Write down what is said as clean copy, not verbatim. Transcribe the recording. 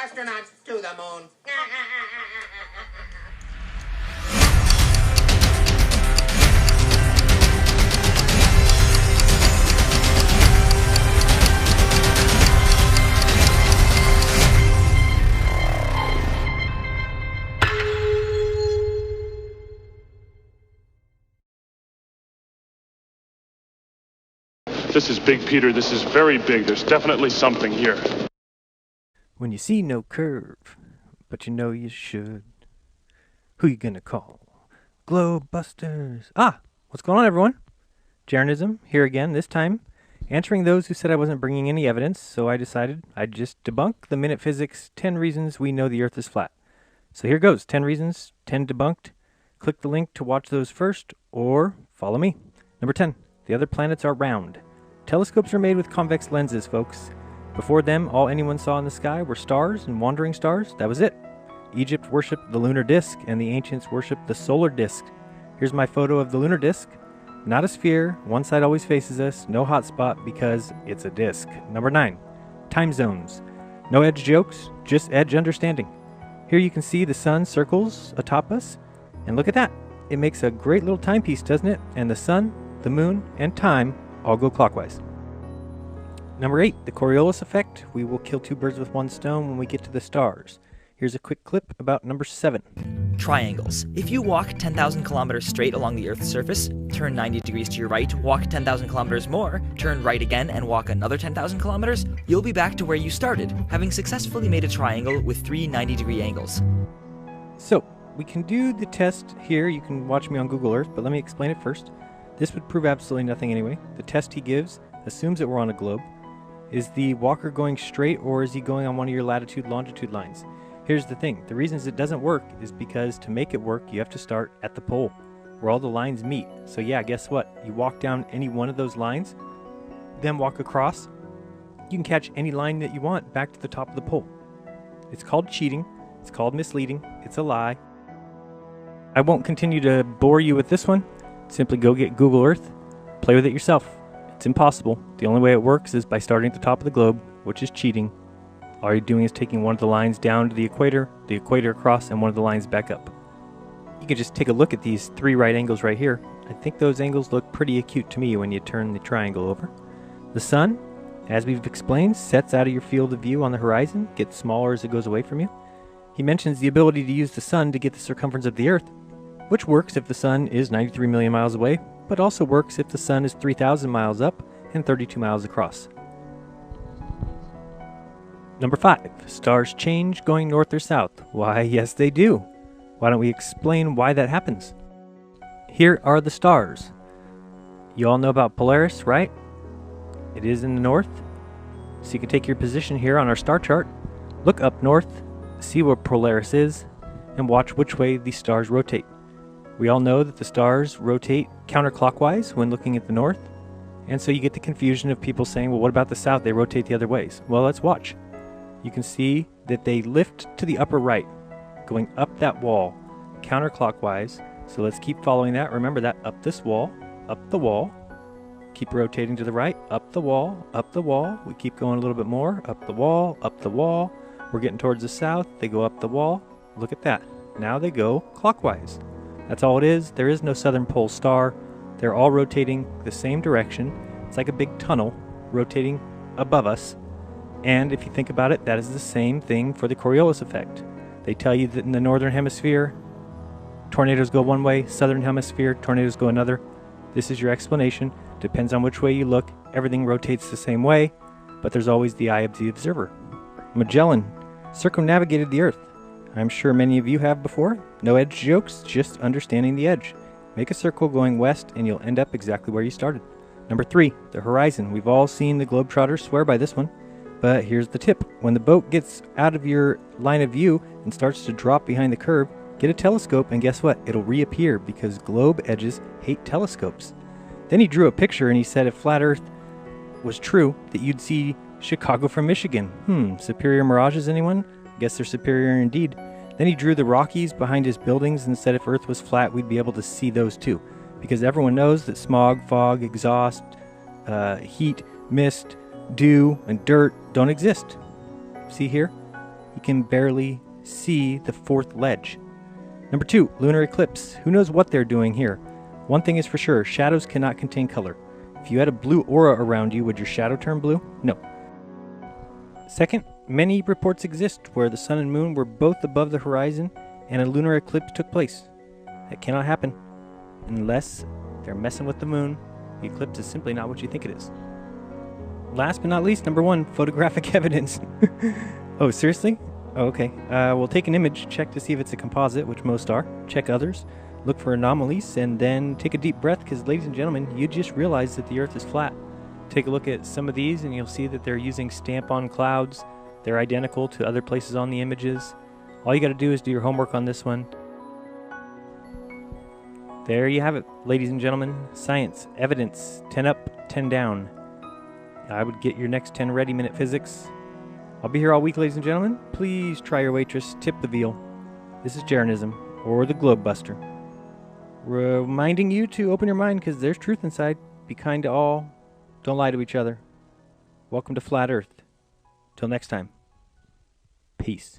astronauts to the moon. This is big, Peter. This is very big. There's definitely something here. When you see no curve, but you know you should, who you gonna call? Globe Busters. Ah, what's going on, everyone? Jeranism here again, this time answering those who said I wasn't bringing any evidence, so I decided I'd just debunk the MinutePhysics 10 reasons we know the Earth is flat. So here goes, 10 reasons, 10 debunked. Click the link to watch those first, or follow me. Number 10, the other planets are round. Telescopes are made with convex lenses, folks. Before them, all anyone saw in the sky were stars and wandering stars. That was it. Egypt worshipped the lunar disk, and the ancients worshipped the solar disk. Here's my photo of the lunar disk. Not a sphere, one side always faces us, no hot spot because it's a disk. Number 9, time zones. No edge jokes, just edge understanding. Here you can see the sun circles atop us, and look at that. It makes a great little timepiece, doesn't it? And the sun, the moon, and time all go clockwise. Number 8, the Coriolis effect. We will kill two birds with one stone when we get to the stars. Here's a quick clip about number 7. Triangles. If you walk 10,000 kilometers straight along the Earth's surface, turn 90 degrees to your right, walk 10,000 kilometers more, turn right again and walk another 10,000 kilometers, you'll be back to where you started, having successfully made a triangle with 3 90-degree angles. So, we can do the test here. You can watch me on Google Earth, but let me explain it first. This would prove absolutely nothing anyway. The test he gives assumes that we're on a globe. Is the walker going straight, or is he going on one of your latitude-longitude lines? Here's the thing. The reasons it doesn't work is because to make it work, you have to start at the pole, where all the lines meet. So yeah, guess what? You walk down any one of those lines, then walk across. You can catch any line that you want back to the top of the pole. It's called cheating. It's called misleading. It's a lie. I won't continue to bore you with this one. Simply go get Google Earth, play with it yourself. It's impossible. The only way it works is by starting at the top of the globe, which is cheating. All you're doing is taking one of the lines down to the equator across, and one of the lines back up. You can just take a look at these 3 right angles right here. I think those angles look pretty acute to me when you turn the triangle over. The sun, as we've explained, sets out of your field of view on the horizon, gets smaller as it goes away from you. He mentions the ability to use the sun to get the circumference of the Earth, which works if the sun is 93 million miles away, but also works if the sun is 3,000 miles up and 32 miles across. Number 5, stars change going north or south. Why, yes they do. Why don't we explain why that happens? Here are the stars. You all know about Polaris, right? It is in the north. So you can take your position here on our star chart, look up north, see where Polaris is, and watch which way the stars rotate. We all know that the stars rotate counterclockwise when looking at the north, and so you get the confusion of people saying, well, what about the south? They rotate the other ways. Well, let's watch. You can see that they lift to the upper right, going up that wall, counterclockwise. So let's keep following that. Remember that, up this wall, up the wall. Keep rotating to the right, up the wall, up the wall. We keep going a little bit more, up the wall, up the wall. We're getting towards the south. They go up the wall. Look at that. Now they go clockwise. That's all it is. There is no southern pole star. They're all rotating the same direction. It's like a big tunnel rotating above us. And if you think about it, that is the same thing for the Coriolis effect. They tell you that in the northern hemisphere, tornadoes go one way, southern hemisphere, tornadoes go another. This is your explanation. Depends on which way you look. Everything rotates the same way, but there's always the eye of the observer. Magellan circumnavigated the Earth. I'm sure many of you have before. No edge jokes, just understanding the edge. Make a circle going west and you'll end up exactly where you started. Number 3, the horizon. We've all seen the Globetrotters swear by this one. But here's the tip. When the boat gets out of your line of view and starts to drop behind the curve, get a telescope and guess what? It'll reappear because globe edges hate telescopes. Then he drew a picture and he said if flat Earth was true, that you'd see Chicago from Michigan. Superior mirages, anyone? Guess they're superior indeed. Then he drew the Rockies behind his buildings and said if Earth was flat, we'd be able to see those too. Because everyone knows that smog, fog, exhaust, heat, mist, dew, and dirt don't exist. See here? he can barely see the fourth ledge. Number 2, lunar eclipse. Who knows what they're doing here? One thing is for sure, shadows cannot contain color. If you had a blue aura around you, would your shadow turn blue? No. Second, many reports exist where the sun and moon were both above the horizon and a lunar eclipse took place. That cannot happen. Unless they're messing with the moon, the eclipse is simply not what you think it is. Last but not least, number 1, photographic evidence. Oh, seriously? Oh, okay. We'll take an image, check to see if it's a composite, which most are, check others, look for anomalies, and then take a deep breath because, ladies and gentlemen, you just realized that the Earth is flat. Take a look at some of these and you'll see that they're using stamp-on clouds. They're identical to other places on the images. All you got to do is do your homework on this one. There you have it, ladies and gentlemen. Science, evidence, 10 up, 10 down. I would get your next 10 ready, Minute Physics. I'll be here all week, ladies and gentlemen. Please try your waitress, tip the veal. This is Jeranism, or the Globe Buster. Reminding you to open your mind because there's truth inside. Be kind to all. Don't lie to each other. Welcome to Flat Earth. Till next time. Peace.